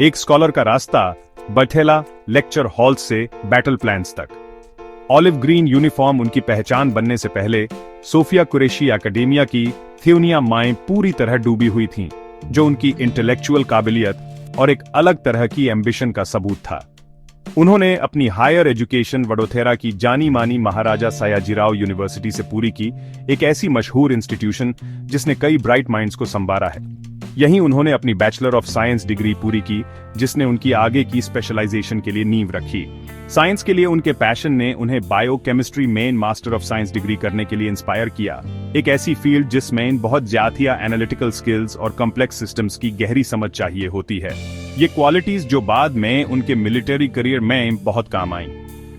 एक स्कॉलर का रास्ता बठेला लेक्चर हॉल से बैटल प्लान्स तक। ऑलिव ग्रीन यूनिफॉर्म उनकी पहचान बनने से पहले सोफिया कुरैशी एकेडेमिया की थियोनिया माएं पूरी तरह डूबी हुई थीं, जो उनकी इंटेलेक्चुअल काबिलियत और एक अलग तरह की एम्बिशन का सबूत था। उन्होंने अपनी हायर एजुकेशन वडोदरा की जानी मानी महाराजा सयाजीराव यूनिवर्सिटी से पूरी की, एक ऐसी मशहूर इंस्टीट्यूशन जिसने कई ब्राइट माइंड्स को संवारा है। यहीं उन्होंने अपनी बैचलर ऑफ साइंस डिग्री पूरी की, जिसने उनकी आगे की स्पेशलाइजेशन के लिए नींव रखी। साइंस के लिए उनके पैशन ने उन्हें बायोकेमिस्ट्री में मास्टर ऑफ साइंस डिग्री करने के लिए इंस्पायर किया, एक ऐसी फील्ड जिसमें बहुत ज्यादा एनालिटिकल स्किल्स और कॉम्प्लेक्स सिस्टम्स की गहरी समझ चाहिए होती है। ये क्वालिटीज जो बाद में उनके मिलिट्री करियर में बहुत काम आई।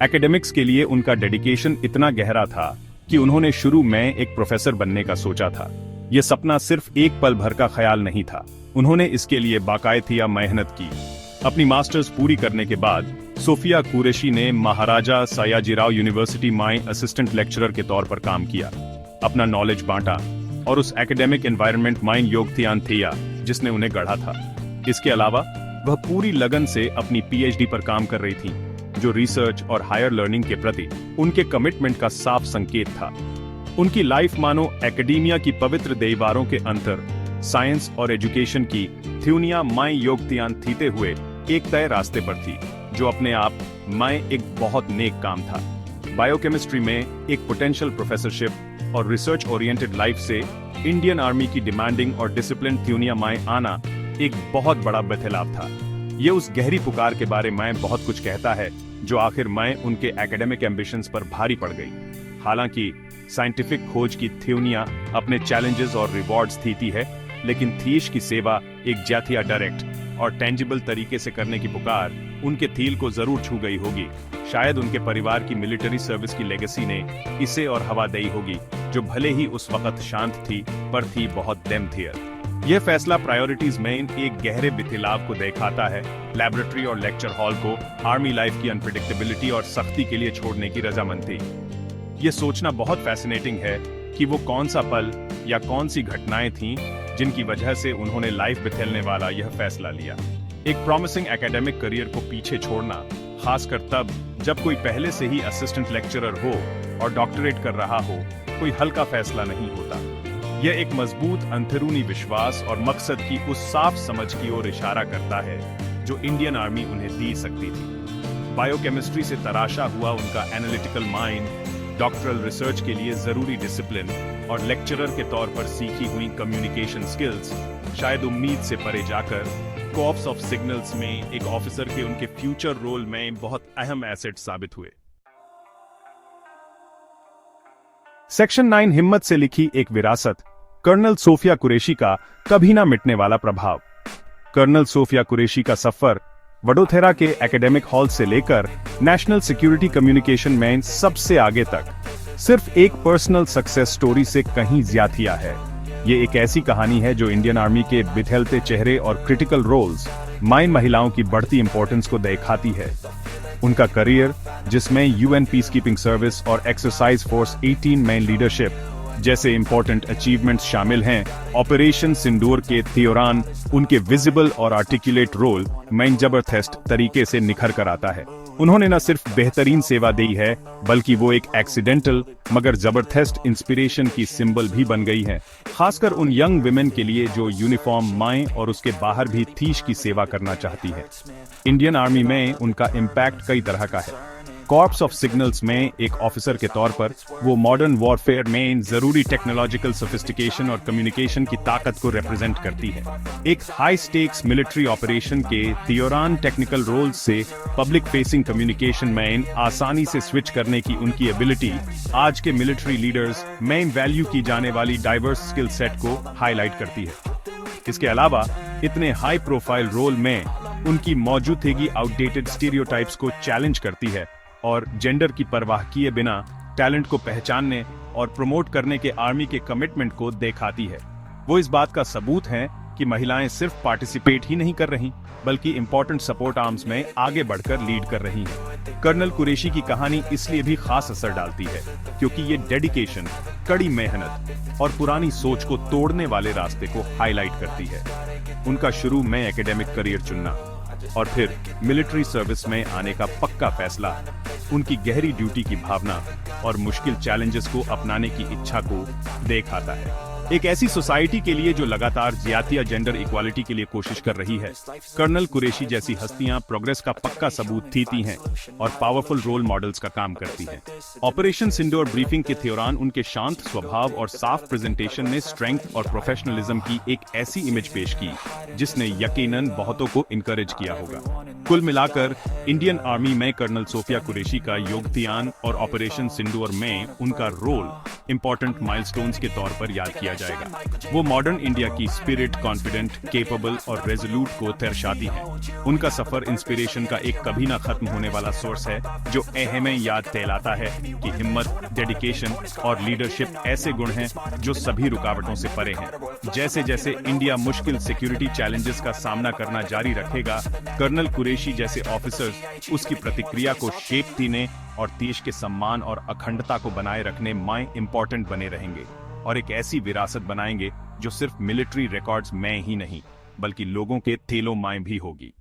एकेडमिक्स के लिए उनका डेडिकेशन इतना गहरा था कि उन्होंने शुरू में एक प्रोफेसर बनने का सोचा था। यह सपना सिर्फ एक पल भर का ख्याल नहीं था, उन्होंने इसके लिए बाकायदा मेहनत की। अपनी मास्टर्स पूरी करने के बाद सोफिया कुरैशी ने महाराजा सयाजीराव यूनिवर्सिटी में असिस्टेंट लेक्चरर के तौर पर काम किया, अपना नॉलेज बांटा और उस एकेडमिक एनवायरनमेंट में योगदान दिया जिसने उन्हें गढ़ा था। इसके अलावा वह पूरी लगन से अपनी पीएचडी पर काम कर रही थी, जो रिसर्च और हायर लर्निंग के प्रति उनके कमिटमेंट का साफ संकेत था। उनकी लाइफ मानो एकेडेमिया की पवित्र दीवारों के अंतर साइंस और एजुकेशन की थियोनिया में योगदान देते हुए एक तय रास्ते पर थी, जो अपने आप में एक बहुत नेक काम था। बायोकेमिस्ट्री में एक पोटेंशियल प्रोफेसरशिप और रिसर्च ओरिएंटेड लाइफ से इंडियन आर्मी की डिमांडिंग और डिसिप्लिन थियोनिया में आना एक बहुत बड़ा बदलाव था। ये उस गहरी पुकार के बारे में बहुत कुछ कहता है, जो आखिर में उनके एकेडमिक एम्बिशंस पर भारी पड़ गई। हालांकि साइंटिफिक खोज की थियोनिया अपने चैलेंजेस और रिवॉर्ड्स देती है, लेकिन थीश की सेवा एक ज्यादा डायरेक्ट और टेंजिबल तरीके से करने की पुकार उनके थील को जरूर छू गई होगी। शायद उनके परिवार की मिलिट्री सर्विस की लेगेसी ने इसे और हवा दी होगी, जो भले ही उस वक्त शांत थी पर थी बहुत डेम्थियर। यह फैसला प्रायोरिटीज में एक गहरे बदलाव को दिखाता है। लैबोरेटरी और लेक्चर हॉल को आर्मी लाइफ की अनप्रेडिक्टेबिलिटी और सख्ती के लिए छोड़ने की रजामंदी। यह सोचना बहुत फैसिनेटिंग है कि वो कौन सा पल या कौन सी घटनाएं थीं जिनकी वजह से उन्होंने लाइफ बिथेलने वाला यह फैसला लिया। एक प्रॉमिसिंग एकेडमिक करियर को पीछे छोड़ना, खासकर तब जब कोई पहले से ही असिस्टेंट लेक्चरर हो और डॉक्टरेट कर रहा हो, कोई हल्का फैसला नहीं होता। यह एक मजबूत अंदरूनी विश्वास और मकसद की उस साफ समझ की ओर इशारा करता है जो इंडियन आर्मी उन्हें दे सकती थी। बायोकेमिस्ट्री से तराशा हुआ उनका एनालिटिकल माइंड, डॉक्टरल रिसर्च के लिए जरूरी डिसिप्लिन और लेक्चरर के तौर पर सीखी हुई कम्युनिकेशन स्किल्स शायद उम्मीद से परे जाकर कॉर्प्स ऑफ सिग्नल्स में एक ऑफिसर के उनके फ्यूचर रोल में बहुत अहम एसेट साबित हुए। सेक्शन 9 हिम्मत से लिखी एक विरासत, कर्नल सोफिया कुरैशी का कभी ना मिटने वाला प्रभाव। कर्नल सोफिया कुरैशी का सफर वडोदरा के एकेडमिक हॉल से लेकर नेशनल सिक्योरिटी कम्युनिकेशन में सबसे आगे तक सिर्फ एक पर्सनल सक्सेस स्टोरी से कहीं ज्यादा है। ये एक ऐसी कहानी है जो इंडियन आर्मी के बिथलते चेहरे और क्रिटिकल रोल्स में महिलाओं की बढ़ती इंपॉर्टेंस को दिखाती है। उनका करियर, जिसमें यूएन पीस कीपिंग सर्विस और एक्सरसाइज फोर्स 18 में लीडरशिप जैसे इंपॉर्टेंट अचीवमेंट्स शामिल हैं, ऑपरेशन सिंदूर के दौरान उनके विजिबल और आर्टिकुलेट रोल में जबरदस्त तरीके से निखर कर आता है। उन्होंने न सिर्फ बेहतरीन सेवा दी है, बल्कि वो एक एक्सीडेंटल मगर जबरदस्त इंस्पिरेशन की सिंबल भी बन गई है, खासकर उन यंग विमेन के लिए जो यूनिफॉर्म में और उसके बाहर भी थीश की सेवा करना चाहती है। इंडियन आर्मी में उनका इम्पैक्ट कई तरह का है। कॉर्प्स ऑफ सिग्नल्स में एक ऑफिसर के तौर पर वो मॉडर्न वॉरफेयर में जरूरी टेक्नोलॉजिकल सोफिस्टिकेशन और कम्युनिकेशन की ताकत को रिप्रेजेंट करती है। एक हाई स्टेक्स मिलिट्री ऑपरेशन के दौरान टेक्निकल रोल्स से पब्लिक फेसिंग कम्युनिकेशन में आसानी से स्विच करने की उनकी एबिलिटी आज के मिलिट्री लीडर्स में वैल्यू की जाने वाली डाइवर्स स्किल सेट को हाईलाइट करती है। इसके अलावा इतने हाई प्रोफाइल रोल में उनकी मौजूदगी आउटडेटेड स्टीरियोटाइप्स को चैलेंज करती है और जेंडर की परवाह किए बिना टैलेंट को पहचानने और प्रमोट करने के आर्मी के कमिटमेंट को दिखाती है। वो इस बात का सबूत है कि महिलाएं सिर्फ पार्टिसिपेट ही नहीं कर रही, बल्कि इंपॉर्टेंट सपोर्ट आर्म्स में आगे बढ़कर लीड कर रही हैं। कर्नल कुरैशी की कहानी इसलिए भी खास असर डालती है क्योंकि ये डेडिकेशन, कड़ी मेहनत और पुरानी सोच को तोड़ने वाले रास्ते को हाईलाइट करती है। उनका शुरू में एकेडमिक करियर चुनना, और फिर मिलिट्री सर्विस में आने का पक्का फैसला उनकी गहरी ड्यूटी की भावना और मुश्किल चैलेंजेस को अपनाने की इच्छा को दिखाता है। एक ऐसी सोसाइटी के लिए जो लगातार ज्यादा जेंडर इक्वालिटी के लिए कोशिश कर रही है। कर्नल कुरैशी जैसी हस्तियां प्रोग्रेस का पक्का सबूत देती हैं और पावरफुल रोल मॉडल्स का काम करती हैं। ऑपरेशन सिंदूर ब्रीफिंग के दौरान उनके शांत स्वभाव और साफ प्रेजेंटेशन ने स्ट्रेंथ और प्रोफेशनलिज्म की एक ऐसी इमेज पेश की जिसने यकीनन बहुतों को इनकरेज किया होगा। कुल मिलाकर इंडियन आर्मी में कर्नल सोफिया कुरैशी का योगदान और ऑपरेशन सिंदूर में उनका रोल इंपॉर्टेंट माइलस्टोन्स के तौर पर याद किया जाएगा। वो मॉडर्न इंडिया की स्पिरिट, कॉन्फिडेंट, केपेबल और रेजोल्यूट को दर्शाती हैं। उनका सफर इंस्पिरेशन का एक कभी ना खत्म होने वाला सोर्स है जो अहम याद दिलाता है कि हिम्मत, डेडिकेशन और लीडरशिप ऐसे गुण हैं जो सभी रुकावटों से परे हैं। जैसे जैसे इंडिया मुश्किल सिक्योरिटी चैलेंजेस का सामना करना जारी रखेगा, कर्नल कुरैशी जैसे ऑफिसर्स उसकी प्रतिक्रिया को शेप देने और देश के सम्मान और अखंडता को बनाए रखने में इंपॉर्टेंट बने रहेंगे और एक ऐसी विरासत बनाएंगे जो सिर्फ मिलिट्री रिकॉर्ड्स में ही नहीं बल्कि लोगों के दिलों में भी होगी।